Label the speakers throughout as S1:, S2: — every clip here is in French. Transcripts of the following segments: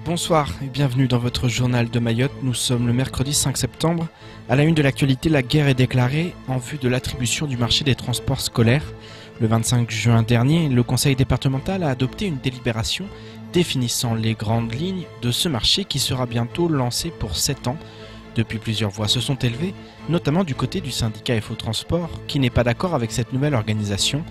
S1: Bonsoir et bienvenue dans votre journal de Mayotte. Nous sommes le mercredi 5 septembre. À la une de l'actualité, la guerre est déclarée en vue de l'attribution du marché des transports scolaires. Le 25 juin dernier, le conseil départemental a adopté une délibération définissant les grandes lignes de ce marché qui sera bientôt lancé pour 7 ans. Depuis, plusieurs voix se sont élevées, notamment du côté du syndicat FO Transport, qui n'est pas d'accord avec cette nouvelle organisation.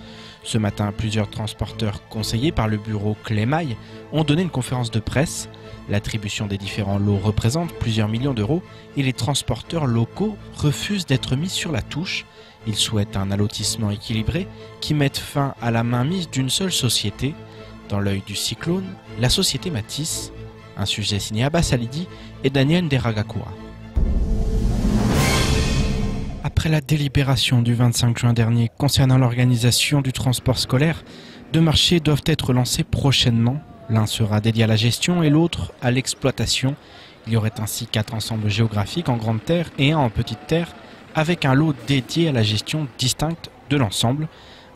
S1: Ce matin, plusieurs transporteurs conseillés par le bureau Clémaille ont donné une conférence de presse. L'attribution des différents lots représente plusieurs millions d'euros et les transporteurs locaux refusent d'être mis sur la touche. Ils souhaitent un allotissement équilibré qui mette fin à la mainmise d'une seule société. Dans l'œil du cyclone, la société Matisse. Un sujet signé Abbas Alidi et Daniel Nderagakoura. Après la délibération du 25 juin dernier concernant l'organisation du transport scolaire, deux marchés doivent être lancés prochainement. L'un sera dédié à la gestion et l'autre à l'exploitation. Il y aurait ainsi 4 ensembles géographiques en grande terre et un en petite terre, avec un lot dédié à la gestion distincte de l'ensemble.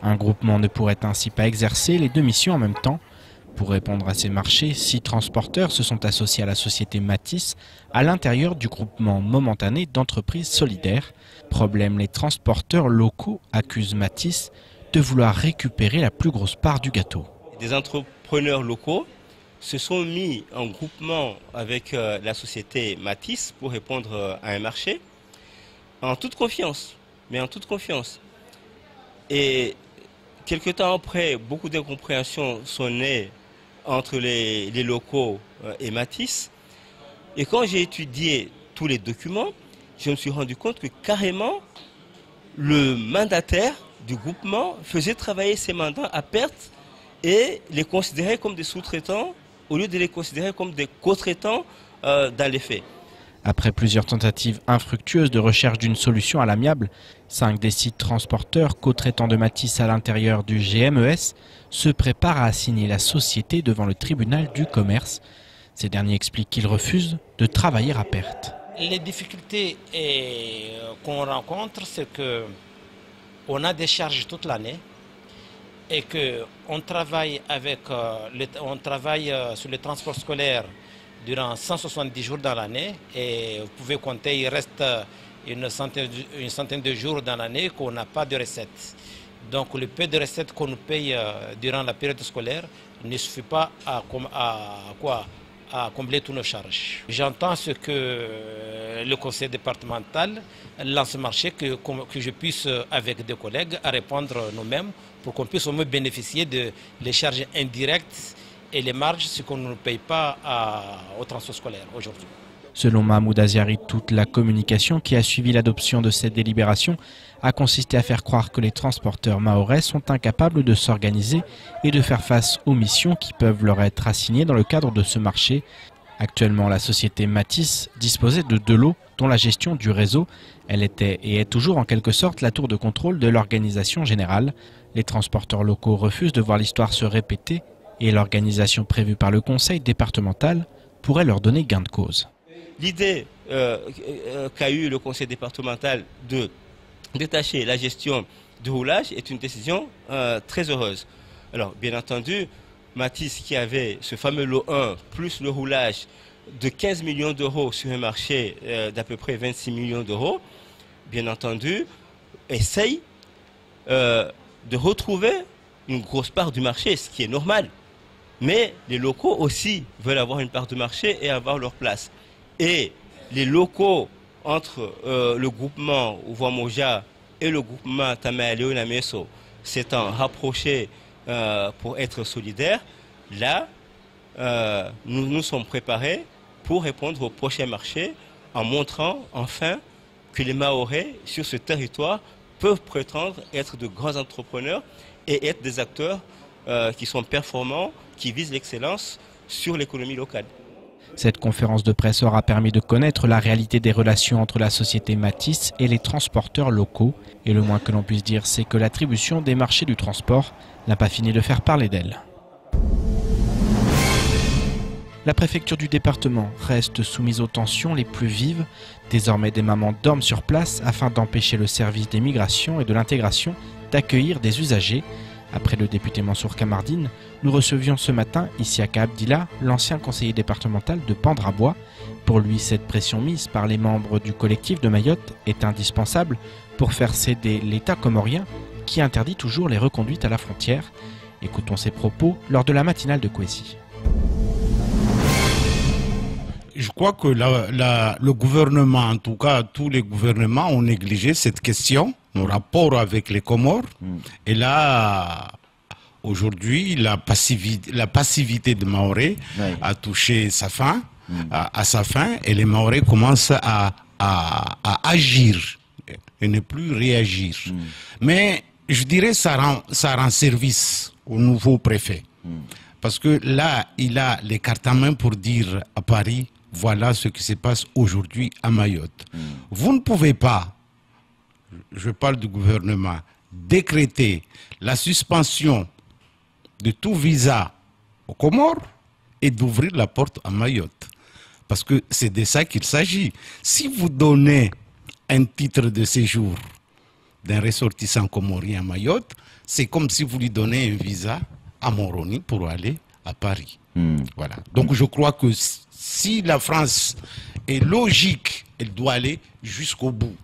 S1: Un groupement ne pourrait ainsi pas exercer les deux missions en même temps. Pour répondre à ces marchés, 6 transporteurs se sont associés à la société Matisse à l'intérieur du groupement momentané d'entreprises solidaires. Problème, les transporteurs locaux accusent Matisse de vouloir récupérer la plus grosse part du gâteau.
S2: Des entrepreneurs locaux se sont mis en groupement avec la société Matisse pour répondre à un marché en toute confiance, mais en toute confiance. Et quelque temps après, beaucoup d'incompréhensions sont nées entre les locaux et Matisse. Et quand j'ai étudié tous les documents, je me suis rendu compte que carrément, le mandataire du groupement faisait travailler ses mandats à perte et les considérait comme des sous-traitants au lieu de les considérer comme des co-traitants dans les faits.
S1: Après plusieurs tentatives infructueuses de recherche d'une solution à l'amiable, 5 des 6 transporteurs co-traitants de Matisse à l'intérieur du GMES se préparent à assigner la société devant le tribunal du commerce. Ces derniers expliquent qu'ils refusent de travailler à perte.
S3: Les difficultés qu'on rencontre, c'est qu'on a des charges toute l'année et qu'on travaille, sur le transport scolaire durant 170 jours dans l'année et vous pouvez compter, il reste une centaine de jours dans l'année qu'on n'a pas de recettes. Donc le peu de recettes qu'on nous paye durant la période scolaire ne suffit pas à combler toutes nos charges. J'entends ce que le conseil départemental lance marché, que je puisse avec des collègues à répondre nous-mêmes pour qu'on puisse au moins bénéficier des charges indirectes et les marges, ce qu'on ne paye pas au transport scolaire aujourd'hui.
S1: Selon Mahmoud Aziari, toute la communication qui a suivi l'adoption de cette délibération a consisté à faire croire que les transporteurs mahorais sont incapables de s'organiser et de faire face aux missions qui peuvent leur être assignées dans le cadre de ce marché. Actuellement, la société Matisse disposait de 2 lots, dont la gestion du réseau. Elle était et est toujours en quelque sorte la tour de contrôle de l'organisation générale. Les transporteurs locaux refusent de voir l'histoire se répéter et l'organisation prévue par le conseil départemental pourrait leur donner gain de cause.
S2: L'idée qu'a eu le conseil départemental de détacher la gestion du roulage est une décision très heureuse. Alors, bien entendu, Matisse qui avait ce fameux lot 1 plus le roulage de 15 millions d'euros sur un marché d'à peu près 26 millions d'euros, bien entendu, essaye de retrouver une grosse part du marché, ce qui est normal. Mais les locaux aussi veulent avoir une part de marché et avoir leur place. Et les locaux entre le groupement Ouvoamoja et le groupement Tamaléo Nameso s'étant rapprochés pour être solidaires, là, nous nous sommes préparés pour répondre au prochain marché en montrant enfin que les Mahorais sur ce territoire peuvent prétendre être de grands entrepreneurs et être des acteurs qui sont performants, qui visent l'excellence sur l'économie locale.
S1: Cette conférence de presse aura permis de connaître la réalité des relations entre la société Matisse et les transporteurs locaux. Et le moins que l'on puisse dire, c'est que l'attribution des marchés du transport n'a pas fini de faire parler d'elle. La préfecture du département reste soumise aux tensions les plus vives. Désormais, des mamans dorment sur place afin d'empêcher le service des migrations et de l'intégration d'accueillir des usagers. Après le député Mansour Kamardine, nous recevions ce matin Issiaka Abdillah, l'ancien conseiller départemental de Pendrabois. Pour lui, cette pression mise par les membres du collectif de Mayotte est indispensable pour faire céder l'État comorien qui interdit toujours les reconduites à la frontière. Écoutons ses propos lors de la matinale de Kwesi.
S4: Je crois que le gouvernement, en tout cas tous les gouvernements, ont négligé cette question, nos rapports avec les Comores. Et là, aujourd'hui, la passivité de Maoré a touché sa fin, à sa fin, et les Maorés commencent à agir et ne plus réagir. Mais je dirais ça rend service au nouveau préfet. Parce que là, il a les cartes en main pour dire à Paris, voilà ce qui se passe aujourd'hui à Mayotte. Vous ne pouvez pas, je parle du gouvernement, décréter la suspension de tout visa aux Comores et d'ouvrir la porte à Mayotte. Parce que c'est de ça qu'il s'agit. Si vous donnez un titre de séjour d'un ressortissant comorien à Mayotte, c'est comme si vous lui donnez un visa à Moroni pour aller à Paris. Voilà. Donc je crois que si la France est logique, elle doit aller jusqu'au bout.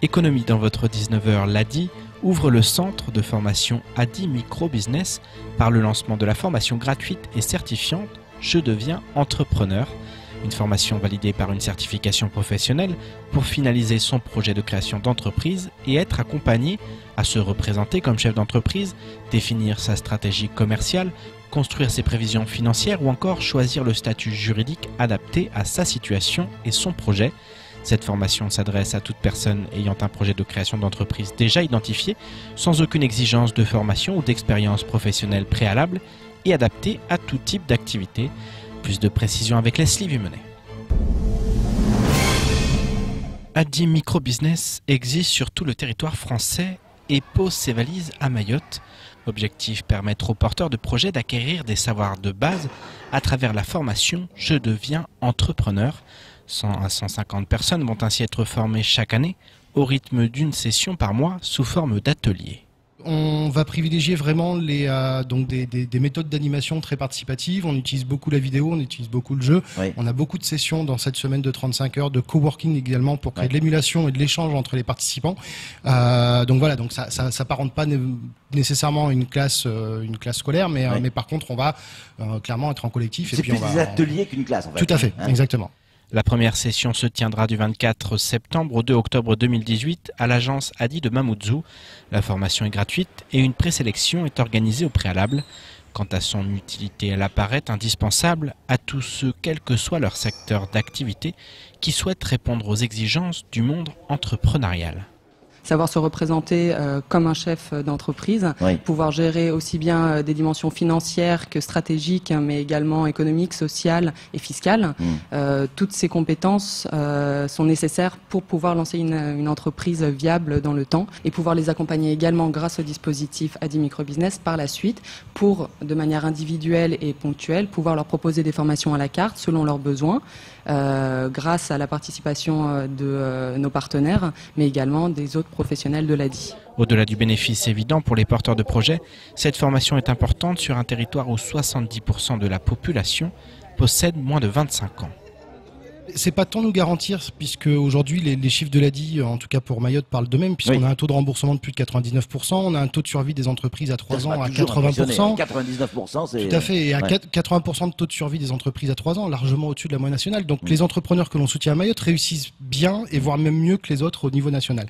S1: Économie dans votre 19h, l'ADI ouvre le centre de formation ADI Micro-Business par le lancement de la formation gratuite et certifiante « Je deviens entrepreneur ». Une formation validée par une certification professionnelle pour finaliser son projet de création d'entreprise et être accompagné à se représenter comme chef d'entreprise, définir sa stratégie commerciale, construire ses prévisions financières ou encore choisir le statut juridique adapté à sa situation et son projet. Cette formation s'adresse à toute personne ayant un projet de création d'entreprise déjà identifié, sans aucune exigence de formation ou d'expérience professionnelle préalable et adaptée à tout type d'activité. Plus de précisions avec Leslie Vumenet. ADI Micro-Business existe sur tout le territoire français et pose ses valises à Mayotte. Objectif, permettre aux porteurs de projets d'acquérir des savoirs de base à travers la formation « Je deviens entrepreneur ». 100 à 150 personnes vont ainsi être formées chaque année au rythme d'une session par mois sous forme d'atelier.
S5: On va privilégier vraiment donc des méthodes d'animation très participatives. On utilise beaucoup la vidéo, on utilise beaucoup le jeu. Oui. On a beaucoup de sessions dans cette semaine de 35 heures, de coworking également pour créer de l'émulation et de l'échange entre les participants. Donc voilà, donc ça s'apparente pas nécessairement à une classe scolaire, mais par contre on va clairement être en collectif.
S6: C'est plus des ateliers qu'une classe en fait.
S5: Tout à fait, exactement.
S1: La première session se tiendra du 24 septembre au 2 octobre 2018 à l'agence ADI de Mamoudzou. La formation est gratuite et une présélection est organisée au préalable. Quant à son utilité, elle apparaît indispensable à tous ceux, quel que soit leur secteur d'activité, qui souhaitent répondre aux exigences du monde entrepreneurial.
S7: Savoir se représenter comme un chef d'entreprise, pouvoir gérer aussi bien des dimensions financières que stratégiques, mais également économiques, sociales et fiscales. Toutes ces compétences sont nécessaires pour pouvoir lancer une entreprise viable dans le temps et pouvoir les accompagner également grâce au dispositif ADI Micro-Business par la suite pour, de manière individuelle et ponctuelle, pouvoir leur proposer des formations à la carte selon leurs besoins, grâce à la participation de nos partenaires, mais également des autres professionnels de l'ADI.
S1: Au-delà du bénéfice évident pour les porteurs de projets, cette formation est importante sur un territoire où 70% de la population possède moins de 25 ans.
S5: C'est pas tant nous garantir, puisque aujourd'hui les chiffres de l'ADI, en tout cas pour Mayotte, parlent d'eux-mêmes, puisqu'on a un taux de remboursement de plus de 99%, on a un taux de survie des entreprises à 3 ans à 80%.
S6: 99%, c'est...
S5: Tout à fait, et à 80% de taux de survie des entreprises à 3 ans, largement au-dessus de la moyenne nationale. Donc les entrepreneurs que l'on soutient à Mayotte réussissent bien, et voire même mieux que les autres au niveau national.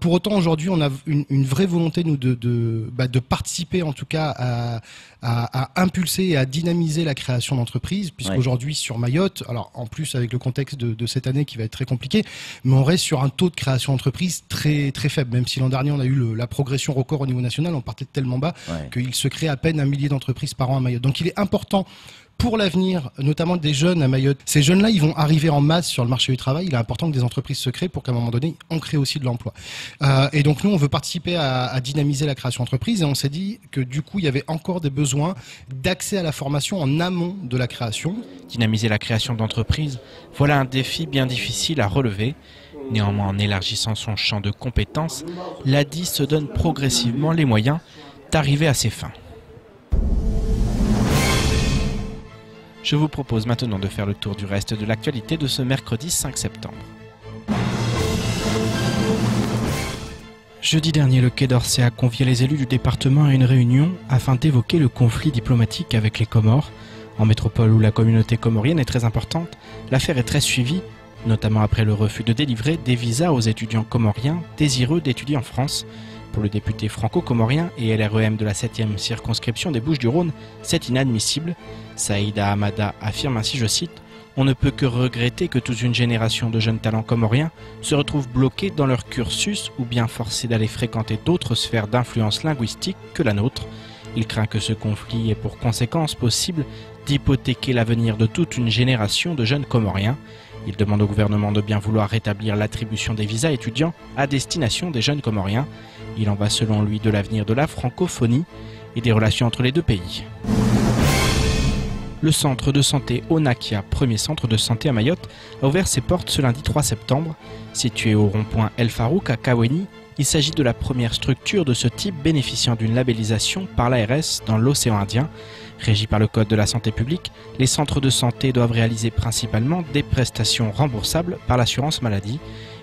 S5: Pour autant, aujourd'hui, on a une vraie volonté, nous, de participer, en tout cas, à impulser et à dynamiser la création d'entreprises, puisqu'aujourd'hui, sur Mayotte, alors en plus avec le contexte de cette année qui va être très compliqué, mais on reste sur un taux de création d'entreprise très très faible, même si l'an dernier on a eu la progression record au niveau national, on partait de tellement bas qu'il se crée à peine 1 millier d'entreprises par an à Mayotte. Donc il est important pour l'avenir, notamment des jeunes à Mayotte. Ces jeunes-là, ils vont arriver en masse sur le marché du travail. Il est important que des entreprises se créent pour qu'à un moment donné, on crée aussi de l'emploi. Et donc nous, on veut participer à dynamiser la création d'entreprises et on s'est dit que du coup, il y avait encore des besoins d'accès à la formation en amont de la création.
S1: Dynamiser la création d'entreprises, voilà un défi bien difficile à relever. Néanmoins, en élargissant son champ de compétences, l'ADI se donne progressivement les moyens d'arriver à ses fins. Je vous propose maintenant de faire le tour du reste de l'actualité de ce mercredi 5 septembre. Jeudi dernier, le Quai d'Orsay a convié les élus du département à une réunion afin d'évoquer le conflit diplomatique avec les Comores. En métropole où la communauté comorienne est très importante, l'affaire est très suivie, notamment après le refus de délivrer des visas aux étudiants comoriens désireux d'étudier en France. Pour le député franco-comorien et LREM de la 7e circonscription des Bouches-du-Rhône, c'est inadmissible. Saïda Hamada affirme ainsi, je cite, « On ne peut que regretter que toute une génération de jeunes talents comoriens se retrouvent bloqués dans leur cursus ou bien forcés d'aller fréquenter d'autres sphères d'influence linguistique que la nôtre. Il craint que ce conflit ait pour conséquence possible d'hypothéquer l'avenir de toute une génération de jeunes comoriens. Il demande au gouvernement de bien vouloir rétablir l'attribution des visas étudiants à destination des jeunes comoriens. Il en va selon lui de l'avenir de la francophonie et des relations entre les deux pays. » Le centre de santé Onakia, premier centre de santé à Mayotte, a ouvert ses portes ce lundi 3 septembre. Situé au rond-point El Farouk à Kaweni, il s'agit de la première structure de ce type bénéficiant d'une labellisation par l'ARS dans l'océan Indien. Régis par le Code de la santé publique, les centres de santé doivent réaliser principalement des prestations remboursables par l'assurance maladie.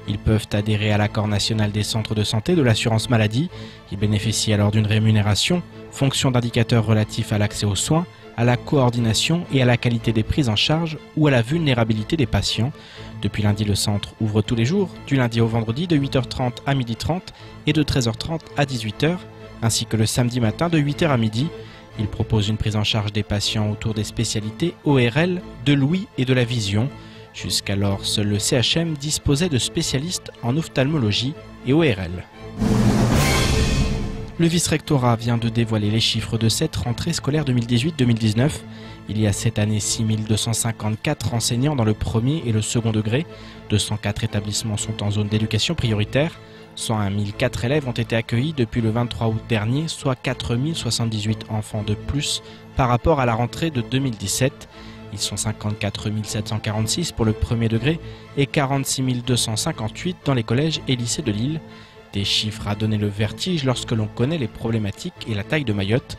S1: Ils peuvent adhérer à l'accord national des centres de santé de l'assurance maladie. Ils bénéficient alors d'une rémunération, fonction d'indicateurs relatifs à l'accès aux soins, à la coordination et à la qualité des prises en charge ou à la vulnérabilité des patients. Depuis lundi, le centre ouvre tous les jours, du lundi au vendredi de 8h30 à 12h30 et de 13h30 à 18h, ainsi que le samedi matin de 8h à midi. Il propose une prise en charge des patients autour des spécialités ORL, de l'ouïe et de la vision. Jusqu'alors, seul le CHM disposait de spécialistes en ophtalmologie et ORL. Le vice-rectorat vient de dévoiler les chiffres de cette rentrée scolaire 2018-2019. Il y a cette année 6254 enseignants dans le premier et le second degré. 204 établissements sont en zone d'éducation prioritaire. 101 004 élèves ont été accueillis depuis le 23 août dernier, soit 4 078 enfants de plus par rapport à la rentrée de 2017. Ils sont 54 746 pour le premier degré et 46 258 dans les collèges et lycées de l'île. Des chiffres à donner le vertige lorsque l'on connaît les problématiques et la taille de Mayotte.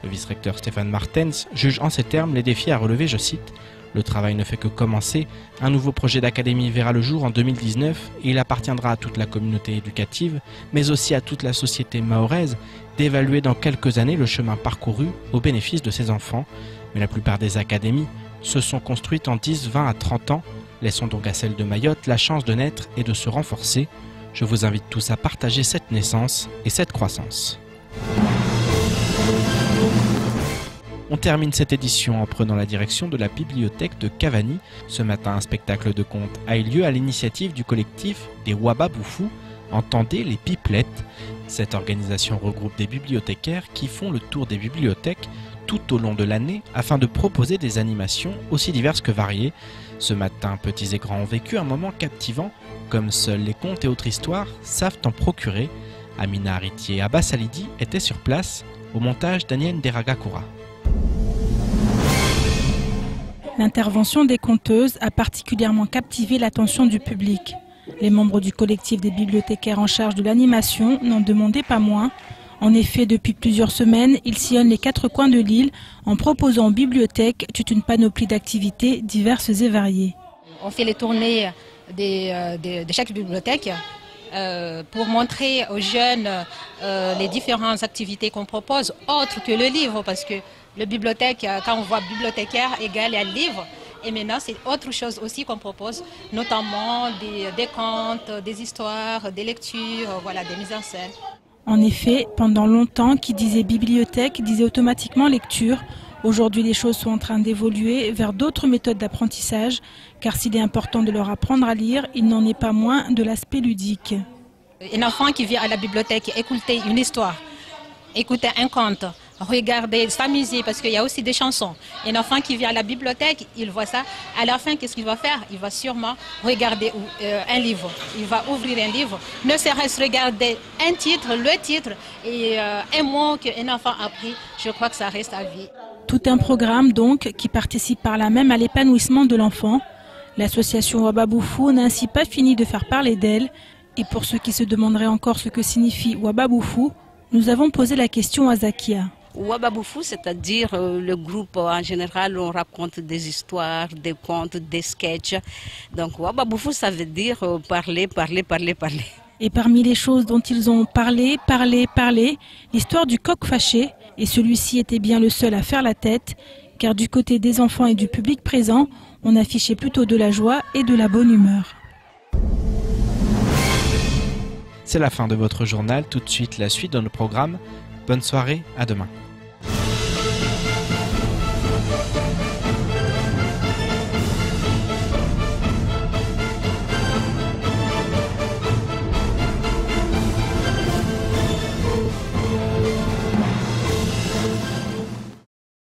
S1: Le vice-recteur Stéphane Martens juge en ces termes les défis à relever, je cite, « Le travail ne fait que commencer. Un nouveau projet d'académie verra le jour en 2019 et il appartiendra à toute la communauté éducative, mais aussi à toute la société mahoraise, d'évaluer dans quelques années le chemin parcouru au bénéfice de ses enfants. Mais la plupart des académies se sont construites en 10, 20 à 30 ans. Laissons donc à celle de Mayotte la chance de naître et de se renforcer. Je vous invite tous à partager cette naissance et cette croissance. » On termine cette édition en prenant la direction de la bibliothèque de Cavani. Ce matin, un spectacle de contes a eu lieu à l'initiative du collectif des Wababoufou, entendez les pipelettes. Cette organisation regroupe des bibliothécaires qui font le tour des bibliothèques tout au long de l'année afin de proposer des animations aussi diverses que variées. Ce matin, petits et grands ont vécu un moment captivant, comme seuls les contes et autres histoires savent en procurer. Amina Aritier et Abbas Alidi étaient sur place, au montage Daniel Deragakura.
S8: L'intervention des conteuses a particulièrement captivé l'attention du public. Les membres du collectif des bibliothécaires en charge de l'animation n'en demandaient pas moins. En effet, depuis plusieurs semaines, ils sillonnent les 4 coins de l'île en proposant aux bibliothèques toute une panoplie d'activités diverses et variées.
S9: On fait les tournées de chaque bibliothèque pour montrer aux jeunes les différentes activités qu'on propose, autres que le livre, parce que le bibliothèque, quand on voit bibliothécaire égale à livre, et maintenant c'est autre chose aussi qu'on propose, notamment des contes, des histoires, des lectures, voilà, des mises en scène.
S8: En effet, pendant longtemps, qui disait bibliothèque disait automatiquement lecture. Aujourd'hui, les choses sont en train d'évoluer vers d'autres méthodes d'apprentissage, car s'il est important de leur apprendre à lire, il n'en est pas moins de l'aspect ludique.
S9: Un enfant qui vient à la bibliothèque écouter une histoire, écouter un conte, regarder, s'amuser, parce qu'il y a aussi des chansons. Un enfant qui vient à la bibliothèque, il voit ça. À la fin, qu'est-ce qu'il va faire? Il va sûrement regarder un livre. Il va ouvrir un livre. Ne serait-ce regarder un titre, le titre, et un mot qu'un enfant a appris, je crois que ça reste à vie.
S8: Tout un programme donc qui participe par là même à l'épanouissement de l'enfant. L'association Wababoufou n'a ainsi pas fini de faire parler d'elle. Et pour ceux qui se demanderaient encore ce que signifie Wababoufou, nous avons posé la question à Zakia.
S10: Wababoufou, c'est-à-dire le groupe en général où on raconte des histoires, des contes, des sketchs. Donc Wababoufou, ça veut dire parler, parler, parler, parler.
S8: Et parmi les choses dont ils ont parlé, l'histoire du coq fâché, et celui-ci était bien le seul à faire la tête, car du côté des enfants et du public présent, on affichait plutôt de la joie et de la bonne humeur.
S1: C'est la fin de votre journal, tout de suite la suite de nos programmes. Bonne soirée, à demain.